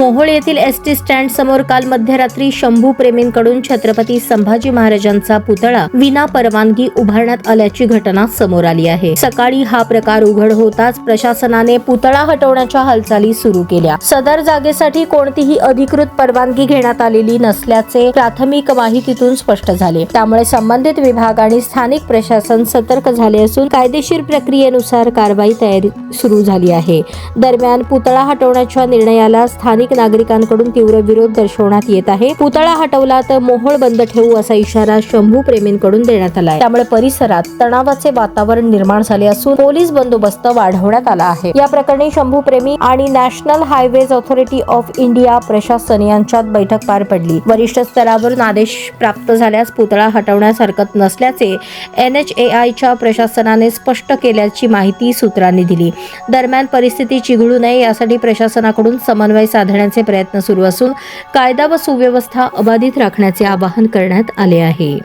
मोहोळ येथील ST stand समोर काल मध्यरात्री शंभू प्रेमींकडून छत्रपती संभाजी महाराजांचा पुतळा विना परवानगी उभारण्यात आल्याची घटना समोर आली आहे। सकाळी हा प्रकार उघड होताच प्रशासनाने पुतळा हटवण्याच्या हालचाली सुरू केल्या। सदर जागेसाठी कोणतीही अधिकृत परवानगी घेण्यात आलेली नसल्याचे प्राथमिक माहितीतून स्पष्ट झाले। त्यामुळे संबंधित विभाग आणि स्थानिक प्रशासन सतर्क झाले असून कायदेशीर प्रक्रियेनुसार कारवाई तयारी सुरू झाली आहे। दरम्यान पुतळा हटवण्याच्या निर्णयाला स्थानिक नागरिकांकडून तीव्र विरोध दर्शवण्यात येत आहे। पुतळा हटवला तर मोहोळ बंद ठेवू असा इशारा शंभू प्रेमींकडून देण्यात आला आहे। त्यामुळे परिसरात तणावाचे वातावरण निर्माण झाले असून पोलीस बंदोबस्त वाढवण्यात आला आहे। या प्रकरणी शंभू प्रेमी आणि national highways authority of India प्रशासन यांच्यात बैठक पार पडली। वरिष्ठ स्तरावरून आदेश प्राप्त झाल्यास पुतळा हटवण्यास हरकत नसल्याचे NHAIच्या प्रशासनाने स्पष्ट केल्याची माहिती सूत्रांनी दिली। दरम्यान परिस्थिती चिघळू नये यासाठी प्रशासनाकडून समन्वय साधण्याचे प्रयत्न सुरू असून कायदा व सुव्यवस्था अबाधित राखण्याचे आवाहन करण्यात आले आहे।